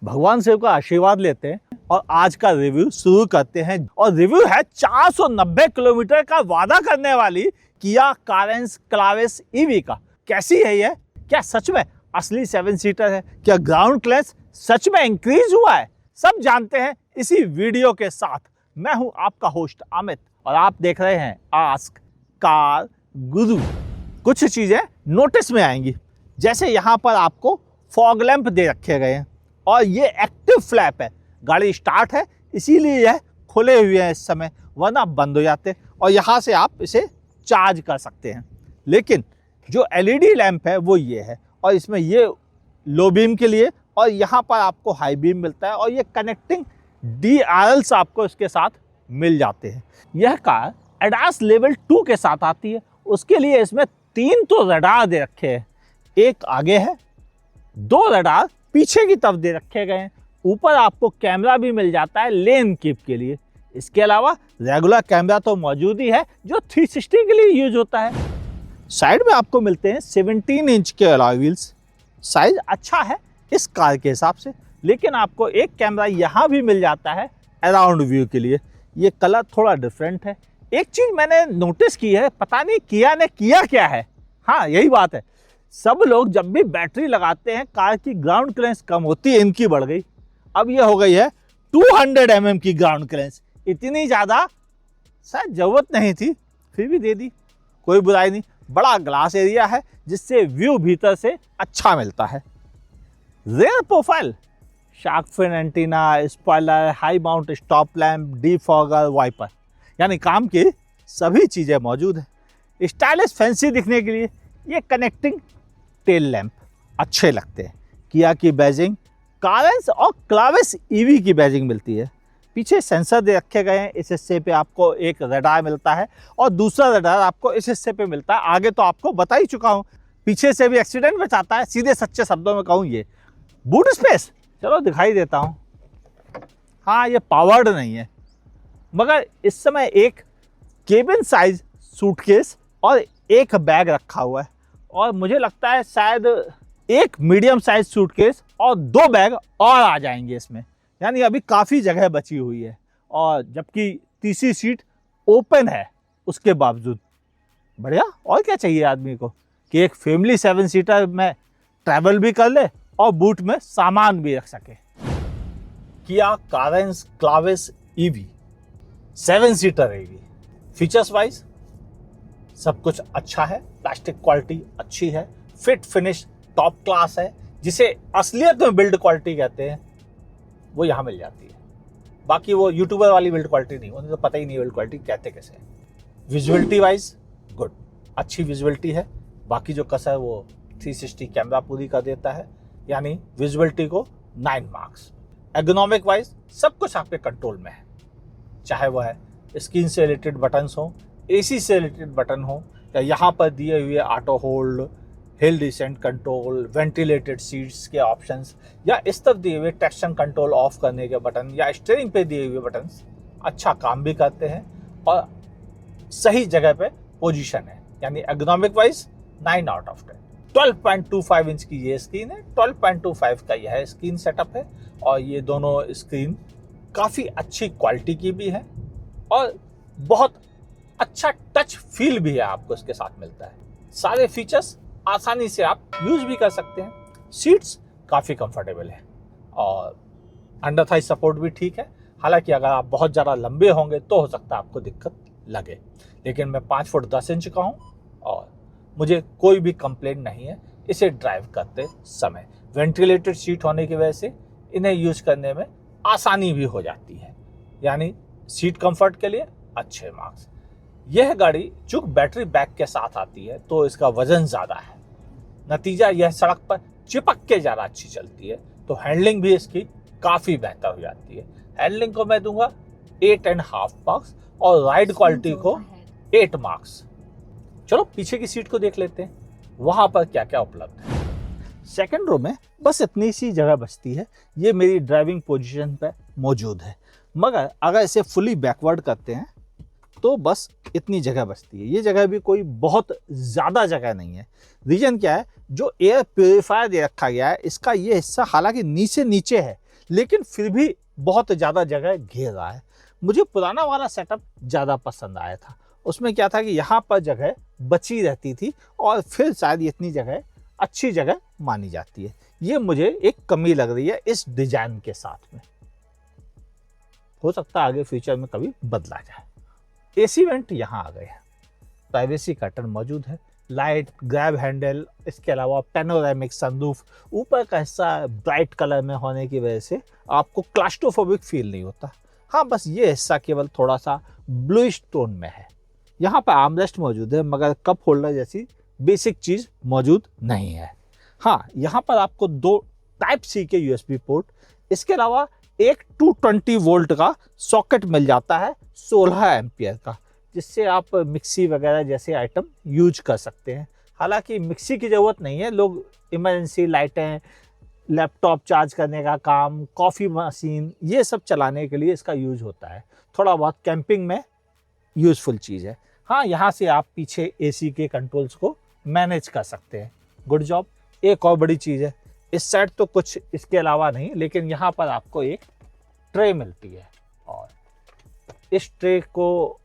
भगवान शिव का आशीर्वाद लेते हैं और आज का रिव्यू शुरू करते हैं। और रिव्यू है 490 किलोमीटर का वादा करने वाली किया कारेंस क्लाविस ईवी का। कैसी है ये? क्या सच में असली 7 सीटर है? क्या ग्राउंड क्लियरेंस सच में इंक्रीज हुआ है? सब जानते हैं इसी वीडियो के साथ। मैं हूं आपका होस्ट अमित और आप देख रहे हैं आस्क कार गुरु। कुछ चीजें नोटिस में आएंगी, जैसे यहाँ पर आपको फॉग लैंप दे रखे गए हैं और ये एक्टिव फ्लैप है। गाड़ी स्टार्ट है इसीलिए यह खुले हुए हैं इस समय, वरना बंद हो जाते। और यहाँ से आप इसे चार्ज कर सकते हैं। लेकिन जो एलईडी लैंप है वो ये है और इसमें ये लो बीम के लिए और यहाँ पर आपको हाई बीम मिलता है और ये कनेक्टिंग DRLs आपको इसके साथ मिल जाते हैं। यह कार ADAS लेवल 2 के साथ आती है। उसके लिए इसमें 3 तो रडार दे रखे हैं, एक आगे है, 2 रडार पीछे की तरफ दे रखे गए हैं। ऊपर आपको कैमरा भी मिल जाता है लेन कीप के लिए। इसके अलावा रेगुलर कैमरा तो मौजूद ही है जो 360 के लिए यूज होता है। साइड में आपको मिलते हैं 17 इंच के अलॉय व्हील्स। साइज अच्छा है इस कार के हिसाब से, लेकिन आपको एक कैमरा यहाँ भी मिल जाता है अराउंड व्यू के लिए। ये कलर थोड़ा डिफरेंट है। एक चीज मैंने नोटिस की है, पता नहीं किया ने किया क्या है। हाँ, यही बात है, सब लोग जब भी बैटरी लगाते हैं कार की ग्राउंड क्लियरेंस कम होती है, इनकी बढ़ गई। अब ये हो गई है 200 mm की ग्राउंड क्लियरेंस। इतनी ज़्यादा शायद ज़रूरत नहीं थी, फिर भी दे दी, कोई बुराई नहीं। बड़ा ग्लास एरिया है जिससे व्यू भीतर से अच्छा मिलता है। Rear profile, shark fin antenna, spoiler, high mount stop lamp, defogger, wiper, यानी काम की सभी चीज़ें मौजूद हैं। स्टाइलिश फैंसी दिखने के लिए ये कनेक्टिंग टेल लैंप अच्छे लगते हैं। किया की बैजिंग कारेंस और क्लाविस ईवी की बैजिंग मिलती है। पीछे सेंसर दे रखे गए हैं। इस हिस्से पे आपको एक रडार मिलता है और दूसरा रडार आपको इस हिस्से पे मिलता है। आगे तो आपको बता ही चुका हूँ, पीछे से भी एक्सीडेंट बचाता है। सीधे सच्चे शब्दों में कहूँ, ये बूट स्पेस चलो दिखाई देता हूँ। हाँ, ये पावर्ड नहीं है, मगर इस समय एक केबिन साइज सूटकेस और एक बैग रखा हुआ है और मुझे लगता है शायद एक मीडियम साइज सूटकेस और 2 बैग और आ जाएंगे इसमें, यानी अभी काफ़ी जगह बची हुई है। और जबकि तीसरी सीट ओपन है उसके बावजूद बढ़िया। और क्या चाहिए आदमी को कि एक फैमिली 7 सीटर में ट्रैवल भी कर ले और बूट में सामान भी रख सके। किया Carens क्लाविस EV 7 seater EV. Features wise सब कुछ अच्छा है, प्लास्टिक क्वालिटी अच्छी है, फिट फिनिश टॉप क्लास है, जिसे असलियत में बिल्ड क्वालिटी कहते हैं वो यहाँ मिल जाती है। बाकी वो यूट्यूबर वाली बिल्ड क्वालिटी नहीं, उन्हें तो पता ही नहीं बिल्ड क्वालिटी कहते कैसे है। विजुअलिटी वाइज गुड, अच्छी विजुअलिटी है। बाकी जो कसर है वो 360 कैमरा पूरी कर देता है, यानी विजुअलिटी को 9 मार्क्स। एर्गोनॉमिक वाइज सब कुछ आपके कंट्रोल में है, चाहे वह है स्क्रीन से रिलेटेड बटन्स हो, AC से रिलेटेड बटन हो, या यहाँ पर दिए हुए auto hold, hill descent control, ventilated seats के ऑप्शंस, या इस तरफ दिए हुए ट्रैक्शन कंट्रोल ऑफ करने के बटन, या स्टीयरिंग पे दिए हुए बटन्स अच्छा काम भी करते हैं और सही जगह पे पोजीशन है। यानी ergonomic wise 9 out of 10। 12.25 inch की ये स्क्रीन है, 12.25 का यह स्क्रीन सेटअप है और ये दोनों स्क्रीन काफ़ी अच्छी क्वालिटी की भी है और बहुत अच्छा टच फील भी है आपको इसके साथ मिलता है। सारे फीचर्स आसानी से आप यूज भी कर सकते हैं। सीट्स काफ़ी कंफर्टेबल है और अंडर थाई सपोर्ट भी ठीक है। हालांकि अगर आप बहुत ज़्यादा लंबे होंगे तो हो सकता है आपको दिक्कत लगे, लेकिन मैं 5 फुट 10 इंच का हूँ और मुझे कोई भी कंप्लेंट नहीं है इसे ड्राइव करते समय। वेंटिलेटेड सीट होने की वजह से इन्हें यूज करने में आसानी भी हो जाती है, यानी सीट कंफर्ट के लिए अच्छे मार्क्स। यह गाड़ी चूंकि बैटरी बैक के साथ आती है तो इसका वजन ज़्यादा है, नतीजा यह सड़क पर चिपक के ज़्यादा अच्छी चलती है, तो हैंडलिंग भी इसकी काफ़ी बेहतर हो जाती है। हैंडलिंग को मैं दूंगा 8.5 मार्क्स और राइड क्वालिटी को 8 मार्क्स। चलो पीछे की सीट को देख लेते हैं, वहाँ पर क्या क्या उपलब्ध है। सेकंड रो में बस इतनी सी जगह बचती है, ये मेरी ड्राइविंग पोजीशन पे मौजूद है। मगर अगर इसे फुली बैकवर्ड करते हैं तो बस इतनी जगह बचती है। ये जगह भी कोई बहुत ज़्यादा जगह नहीं है। रीजन क्या है, जो एयर प्योरीफायर दे रखा गया है इसका ये हिस्सा हालांकि नीचे नीचे है, लेकिन फिर भी बहुत ज़्यादा जगह घेर रहा है। मुझे पुराना वाला सेटअप ज़्यादा पसंद आया था। उसमें क्या था कि यहाँ पर जगह बची रहती थी और फिर शायद इतनी जगह अच्छी जगह मानी जाती है। ये मुझे एक कमी लग रही है इस डिजाइन के साथ में। हो सकता है आगे फ्यूचर में कभी बदला जाए। एसी वेंट यहाँ आ गए हैं, प्राइवेसी कर्टन मौजूद है, लाइट, ग्रैब हैंडल, इसके अलावा पैनोरामिक सनरूफ। ऊपर का हिस्सा ब्राइट कलर में होने की वजह से आपको क्लास्ट्रोफोबिक फील नहीं होता। हाँ, बस ये हिस्सा केवल थोड़ा सा ब्लूइश टोन में है। यहाँ पर आर्मरेस्ट मौजूद है, मगर कप होल्डर जैसी बेसिक चीज़ मौजूद नहीं है। हाँ, यहाँ पर आपको 2 टाइप सी के यूएसबी पोर्ट, इसके अलावा एक 220 वोल्ट का सॉकेट मिल जाता है 16 एम्पियर का, जिससे आप मिक्सी वगैरह जैसे आइटम यूज कर सकते हैं। हालांकि मिक्सी की ज़रूरत नहीं है, लोग इमरजेंसी लाइटें, लैपटॉप चार्ज करने का काम, कॉफ़ी मशीन, ये सब चलाने के लिए इसका यूज होता है। थोड़ा बहुत कैंपिंग में यूज़फुल चीज़ है। हाँ, यहाँ से आप पीछे एसी के कंट्रोल्स को मैनेज कर सकते हैं। Good job. एक और बड़ी चीज़ है, इस साइड तो कुछ इसके अलावा नहीं, लेकिन यहाँ पर आपको एक ट्रे मिलती है और इस ट्रे को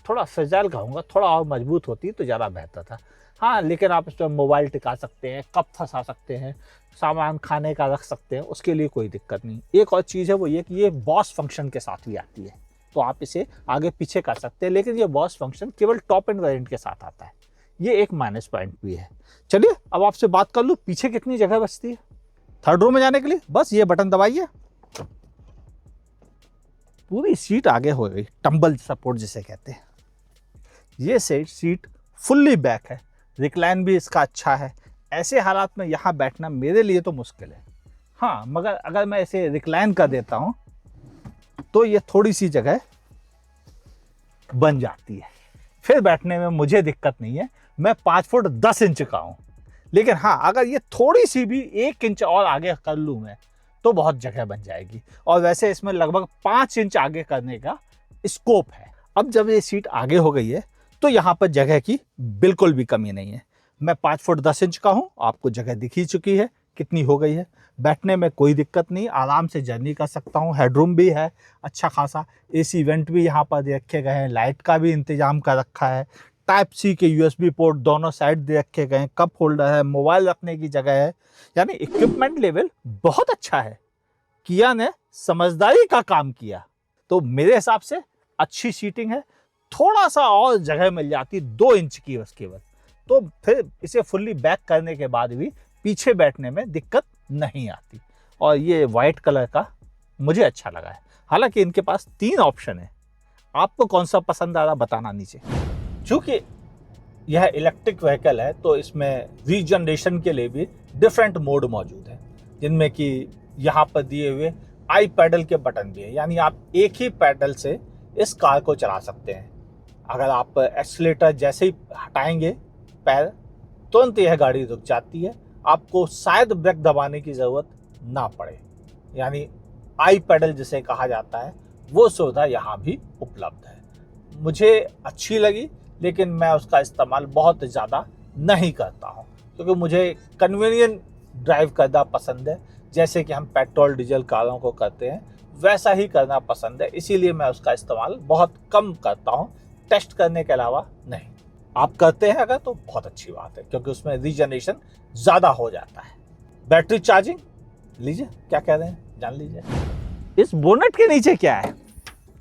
थोड़ा फ्रेजाइल कहूँगा, थोड़ा और मजबूत होती तो ज़्यादा बेहतर था। हाँ, लेकिन आप इस पर मोबाइल टिका सकते हैं, कप फंसा सकते हैं, सामान खाने का रख सकते हैं, उसके लिए कोई दिक्कत नहीं। एक और चीज़ है वो ये कि ये बॉस फंक्शन के साथ भी आती है, तो आप इसे आगे पीछे कर सकते हैं, लेकिन ये बॉस फंक्शन केवल टॉप एंड वेरिएंट के साथ आता है। ये एक माइनस पॉइंट भी है। चलिए अब आपसे बात कर लूँ पीछे कितनी जगह बचती है। थर्ड रो में जाने के लिए बस ये बटन दबाइए, पूरी सीट आगे हो गई, टंबल सपोर्ट जिसे कहते हैं। ये सीट फुल्ली बैक है, रिक्लाइन भी इसका अच्छा है। ऐसे हालात में यहाँ बैठना मेरे लिए तो मुश्किल है। हाँ, मगर अगर मैं इसे रिक्लाइन कर देता हूँ तो ये थोड़ी सी जगह बन जाती है, फिर बैठने में मुझे दिक्कत नहीं है। मैं 5 फुट 10 इंच का हूँ, लेकिन हाँ, अगर ये थोड़ी सी भी 1 इंच और आगे कर लूँ मैं तो बहुत जगह बन जाएगी। और वैसे इसमें लगभग 5 इंच आगे करने का स्कोप है। अब जब ये सीट आगे हो गई है तो यहाँ पर जगह की बिल्कुल भी कमी नहीं है। मैं 5 फुट 10 इंच का हूँ, आपको जगह दिख ही चुकी है कितनी हो गई है। बैठने में कोई दिक्कत नहीं, आराम से जर्नी कर सकता हूँ। हेडरूम भी है अच्छा खासा, एसी वेंट भी यहाँ पर दे रखे गए हैं, लाइट का भी इंतजाम कर रखा है, टाइप सी के यूएसबी पोर्ट दोनों साइड दे रखे गए हैं, कप होल्डर है, मोबाइल रखने की जगह है। यानी इक्विपमेंट लेवल बहुत अच्छा है। किया ने समझदारी का काम किया, तो मेरे हिसाब से अच्छी सीटिंग है। थोड़ा सा और जगह मिल जाती 2 इंच की बस केवल, तो फिर इसे फुल्ली बैक करने के बाद भी पीछे बैठने में दिक्कत नहीं आती। और ये वाइट कलर का मुझे अच्छा लगा है। हालांकि इनके पास 3 ऑप्शन है, आपको कौन सा पसंद आ रहा बताना नीचे। चूंकि यह इलेक्ट्रिक व्हीकल है तो इसमें रीजनरेशन के लिए भी डिफरेंट मोड मौजूद है, जिनमें कि यहाँ पर दिए हुए आई पैडल के बटन भी है। यानी आप एक ही पैडल से इस कार को चला सकते हैं। अगर आप एक्सीलेटर जैसे ही हटाएंगे पैर, तुरंत यह गाड़ी रुक जाती है, आपको शायद ब्रेक दबाने की ज़रूरत ना पड़े। यानी आई पैडल जिसे कहा जाता है, वो सुविधा यहाँ भी उपलब्ध है। मुझे अच्छी लगी, लेकिन मैं उसका इस्तेमाल बहुत ज़्यादा नहीं करता हूँ, क्योंकि मुझे कन्वीनियंट ड्राइव करना पसंद है। जैसे कि हम पेट्रोल डीजल कारों को करते हैं, वैसा ही करना पसंद है। इसीलिए मैं उसका इस्तेमाल बहुत कम करता हूँ, टेस्ट करने के अलावा नहीं। आप करते हैं अगर तो बहुत अच्छी बात है, क्योंकि उसमें रीजनरेशन ज़्यादा हो जाता है। बैटरी चार्जिंग लीजिए, क्या कह रहे हैं जान लीजिए। इस बोनेट के नीचे क्या है,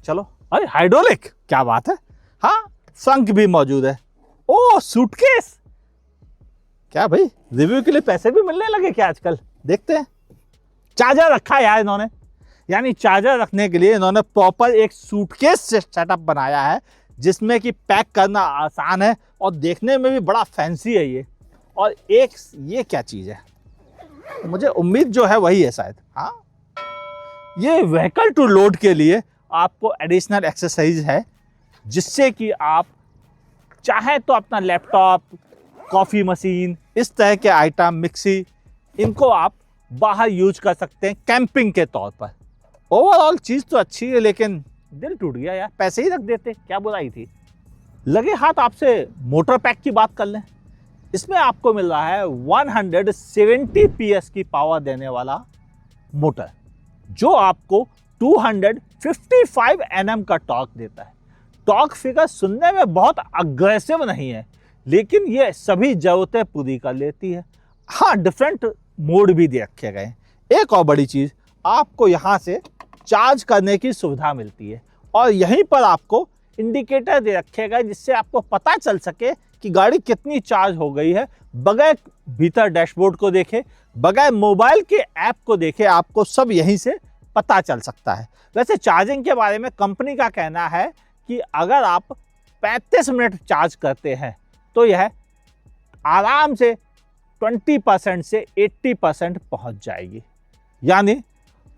चलो। अरे हाइड्रोलिक, क्या बात है। हाँ, संक भी मौजूद है। ओह, सूटकेस। क्या भाई, रिव्यू के लिए पैसे भी मिलने लगे क्या आजकल, देखते हैं। चार्जर रखा है यार इन्होंने, यानी चार्जर रखने के लिए इन्होंने प्रॉपर एक सूटकेस सेटअप बनाया है, जिसमें कि पैक करना आसान है और देखने में भी बड़ा फैंसी है ये। और एक ये क्या चीज़ है, मुझे उम्मीद जो है वही है शायद। हाँ, ये व्हीकल टू लोड के लिए आपको एडिशनल एक्सेसरीज है, जिससे कि आप चाहे तो अपना लैपटॉप, कॉफ़ी मशीन, इस तरह के आइटम, मिक्सी, इनको आप बाहर यूज कर सकते हैं कैंपिंग के तौर पर। ओवरऑल चीज़ तो अच्छी है, लेकिन दिल टूट गया यार, पैसे ही रख देते, क्या बुराई थी। लगे हाथ आपसे मोटर पैक की बात कर लें। इसमें आपको मिल रहा है 170 PS की पावर देने वाला मोटर, जो आपको 255 Nm का टॉर्क देता है। टॉर्क फिगर सुनने में बहुत अग्रेसिव नहीं है, लेकिन ये सभी जरूरतें पूरी कर लेती है। हाँ, डिफरेंट मोड भी दे रखे गए हैं। एक और बड़ी चीज़, आपको यहाँ से चार्ज करने की सुविधा मिलती है और यहीं पर आपको इंडिकेटर दे रखे गए, जिससे आपको पता चल सके कि गाड़ी कितनी चार्ज हो गई है। बगैर भीतर डैशबोर्ड को देखे, बगैर मोबाइल के ऐप को देखे, आपको सब यहीं से पता चल सकता है। वैसे चार्जिंग के बारे में कंपनी का कहना है कि अगर आप 35 मिनट चार्ज करते हैं तो यह आराम से 20% से 80% पहुंच जाएगी। यानी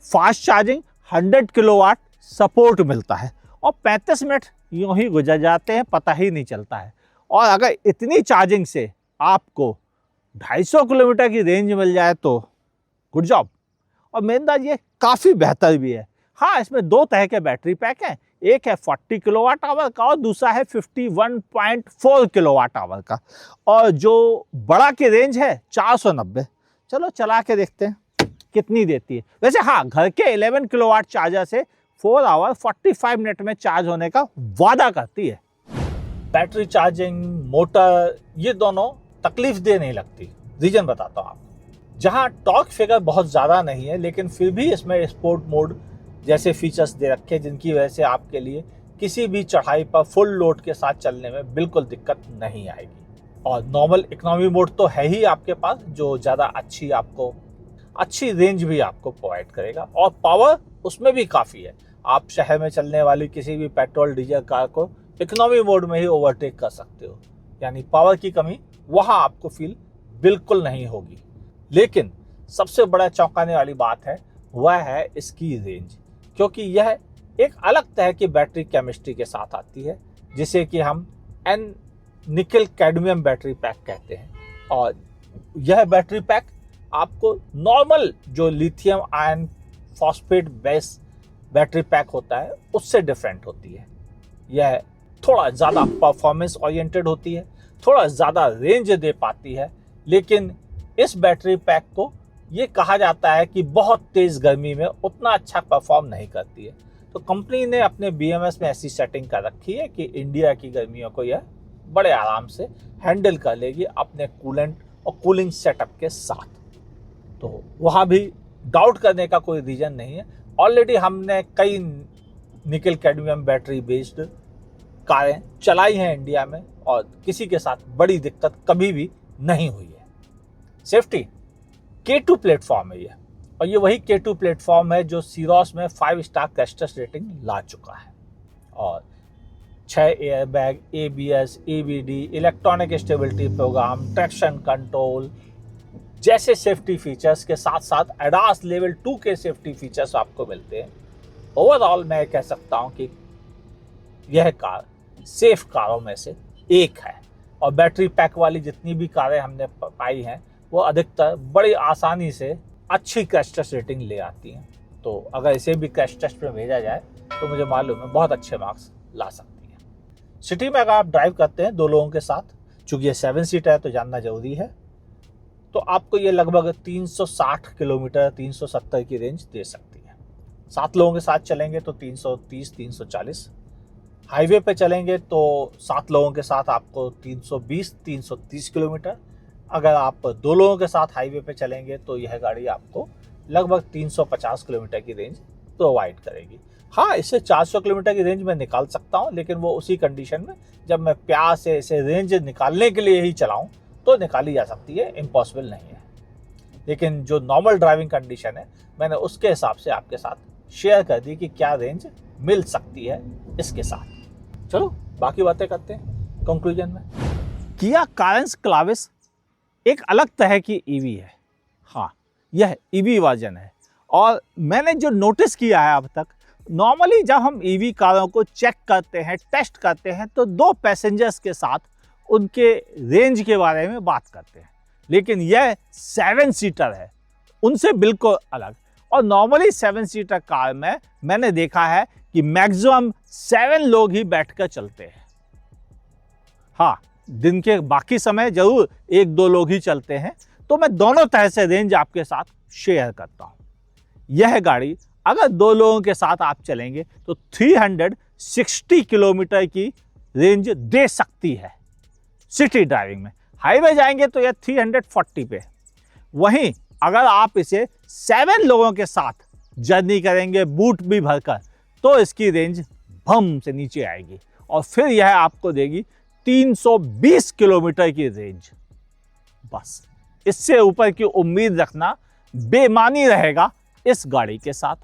फास्ट चार्जिंग 100 किलोवाट सपोर्ट मिलता है और 35 मिनट यूं ही गुजर जाते हैं, पता ही नहीं चलता है। और अगर इतनी चार्जिंग से आपको 250 किलोमीटर की रेंज मिल जाए तो गुड जॉब। और मेन बात ये काफ़ी बेहतर भी है। हाँ, इसमें दो तरह के बैटरी पैक हैं, एक है 40 किलोवाट आवर का और दूसरा है 51.4 किलोवाट आवर का। और जो बड़ा की रेंज है 490। चलो चला के देखते हैं कितनी देती है। वैसे हाँ, घर के 11 किलोवाट चार्जर से 4 आवर 45 मिनट में चार्ज होने का वादा करती है। बैटरी चार्जिंग, मोटर, ये दोनों तकलीफ दे नहीं लगती। रीजन बताता हूँ आपको। जहाँ टॉर्क फिगर बहुत ज़्यादा नहीं है, लेकिन फिर भी इसमें स्पोर्ट मोड जैसे फीचर्स दे रखे हैं, जिनकी वजह से आपके लिए किसी भी चढ़ाई पर फुल लोड के साथ चलने में बिल्कुल दिक्कत नहीं आएगी। और नॉर्मल इकोनॉमी मोड तो है ही आपके पास, जो ज़्यादा अच्छी रेंज भी आपको प्रोवाइड करेगा और पावर उसमें भी काफ़ी है। आप शहर में चलने वाली किसी भी पेट्रोल डीजल कार को इकोनॉमी मोड में ही ओवरटेक कर सकते हो, यानी पावर की कमी वहाँ आपको फील बिल्कुल नहीं होगी। लेकिन सबसे बड़ा चौंकाने वाली बात है वह है इसकी रेंज, क्योंकि यह एक अलग तरह की बैटरी केमिस्ट्री के साथ आती है, जिसे कि हम एन निकल कैडमियम बैटरी पैक कहते हैं। और यह बैटरी पैक आपको नॉर्मल जो lithium ion phosphate base battery pack होता है उससे डिफरेंट होती है। यह थोड़ा ज़्यादा परफॉर्मेंस ओरिएंटेड होती है, थोड़ा ज़्यादा रेंज दे पाती है, लेकिन इस बैटरी पैक को ये कहा जाता है कि बहुत तेज़ गर्मी में उतना अच्छा परफॉर्म नहीं करती है। तो कंपनी ने अपने BMS में ऐसी सेटिंग कर रखी है कि इंडिया की गर्मियों को यह बड़े आराम से हैंडल कर लेगी अपने कूलेंट और कूलिंग सेटअप के साथ। तो वहाँ भी डाउट करने का कोई रीज़न नहीं है। ऑलरेडी हमने कई निकल कैडमियम बैटरी बेस्ड कारें चलाई हैं इंडिया में और किसी के साथ बड़ी दिक्कत कभी भी नहीं हुई है। सेफ्टी K2 प्लेटफॉर्म है ये, और ये वही K2 प्लेटफॉर्म है जो सीरोस में 5 स्टार क्रैश रेटिंग ला चुका है। और 6 airbag, ABS, ABD, electronic stability program, traction control जैसे सेफ्टी फीचर्स के साथ साथ ADAS लेवल 2 के सेफ्टी फीचर्स आपको मिलते हैं। ओवरऑल मैं कह सकता हूँ कि यह कार सेफ कारों में से एक है। और बैटरी पैक वाली जितनी भी कारें हमने पाई हैं वो अधिकतर बड़ी आसानी से अच्छी क्रैश टेस्ट रेटिंग ले आती हैं। तो अगर इसे भी क्रैश टेस्ट में भेजा जाए तो मुझे मालूम है बहुत अच्छे मार्क्स ला सकती है। सिटी में अगर आप ड्राइव करते हैं 2 लोगों के साथ, चूँकि ये 7 सीटर है तो जानना जरूरी है, तो आपको ये लगभग 360 किलोमीटर 370 की रेंज दे सकती है। 7 लोगों के साथ चलेंगे तो 330 340, हाईवे पे चलेंगे तो 7 लोगों के साथ आपको 320 330 किलोमीटर। अगर आप 2 लोगों के साथ हाईवे पे चलेंगे तो यह गाड़ी आपको लगभग 350 किलोमीटर की रेंज प्रोवाइड करेगी। हाँ, इससे 400 किलोमीटर की रेंज में निकाल सकता हूँ, लेकिन वो उसी कंडीशन में जब मैं प्यार से इसे रेंज निकालने के लिए ही चलाऊँ तो निकाली जा सकती है, इम्पॉसिबल नहीं है। लेकिन जो नॉर्मल ड्राइविंग कंडीशन है मैंने उसके हिसाब से आपके साथ शेयर कर दी कि क्या रेंज मिल सकती है इसके साथ। चलो बाकी बातें करते हैं कंक्लूजन में। किया कारेंस क्लाविस एक अलग तरह की ईवी है। हाँ, यह ईवी वर्जन है। और मैंने जो नोटिस किया है अब तक, नॉर्मली जब हम ईवी कारों को चेक करते हैं, टेस्ट करते हैं, तो 2 पैसेंजर्स के साथ उनके रेंज के बारे में बात करते हैं, लेकिन यह 7 सीटर है, उनसे बिल्कुल अलग। और नॉर्मली 7 सीटर कार में मैंने देखा है कि मैक्सिमम 7 लोग ही बैठकर चलते हैं। हाँ, दिन के बाकी समय जरूर 1-2 लोग ही चलते हैं। तो मैं दोनों तरह से रेंज आपके साथ शेयर करता हूं। यह गाड़ी अगर 2 लोगों के साथ आप चलेंगे तो 360 किलोमीटर की रेंज दे सकती है सिटी ड्राइविंग में। हाईवे जाएंगे तो यह 340 पे। वहीं अगर आप इसे 7 लोगों के साथ जर्नी करेंगे बूट भी भरकर, तो इसकी रेंज भम से नीचे आएगी और फिर यह आपको देगी 320 किलोमीटर की रेंज। बस इससे ऊपर की उम्मीद रखना बेमानी रहेगा इस गाड़ी के साथ।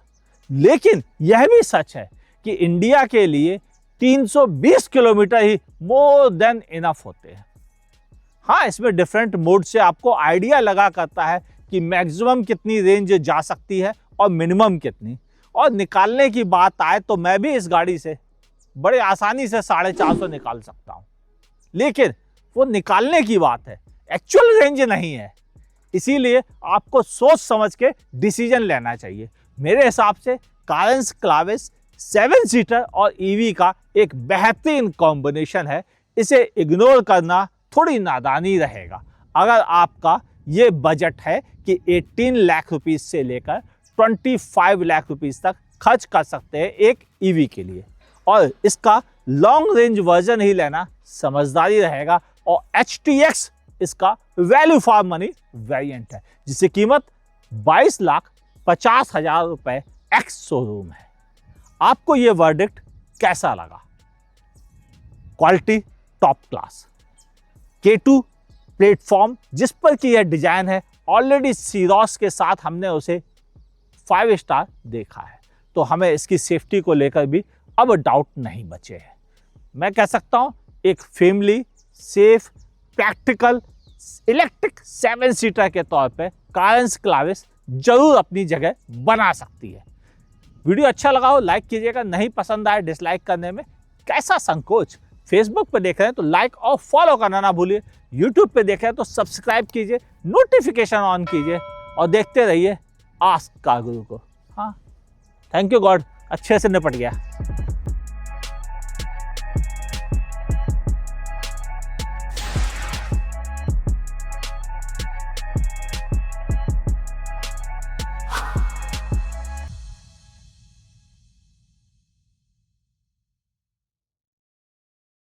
लेकिन यह भी सच है कि इंडिया के लिए 320 किलोमीटर ही मोर देन इनफ होते हैं। हाँ, इसमें डिफरेंट मोड से आपको आइडिया लगा करता है कि मैक्सिमम कितनी रेंज जा सकती है और मिनिमम कितनी। और निकालने की बात आए तो मैं भी इस गाड़ी से बड़े आसानी से 450 निकाल सकता हूं। लेकिन वो निकालने की बात है, एक्चुअल रेंज नहीं है। इसीलिए आपको सोच समझ के डिसीजन लेना चाहिए। मेरे हिसाब से कारेंस क्लाविस 7 सीटर और ईवी का एक बेहतरीन कॉम्बिनेशन है। इसे इग्नोर करना थोड़ी नादानी रहेगा। अगर आपका ये बजट है कि 18 लाख रुपीस से लेकर 25 लाख रुपीस तक खर्च कर सकते हैं एक ईवी के लिए, और इसका लॉन्ग रेंज वर्जन ही लेना समझदारी रहेगा। और HTX इसका वैल्यू फॉर मनी वेरिएंट है, जिसकी कीमत 22,50,000 रुपए एक्स शोरूम है। आपको यह वर्डिक्ट कैसा लगा? Quality top class, K2 platform जिस पर कि यह डिजाइन है, ऑलरेडी सीरोस के साथ हमने उसे 5 स्टार देखा है, तो हमें इसकी सेफ्टी को लेकर भी अब डाउट नहीं बचे हैं। मैं कह सकता हूं एक family safe practical electric 7 seater के तौर पे कारेंस क्लाविस जरूर अपनी जगह बना सकती है। वीडियो अच्छा लगा हो लाइक कीजिएगा, नहीं पसंद आए डिसलाइक करने में कैसा संकोच। फेसबुक पे देख रहे हैं तो लाइक और फॉलो करना ना भूलिए। यूट्यूब पे देख रहे हैं तो सब्सक्राइब कीजिए, नोटिफिकेशन ऑन कीजिए और देखते रहिए आस्क कार गुरु को। हाँ, थैंक यू गॉड, अच्छे से निपट गया।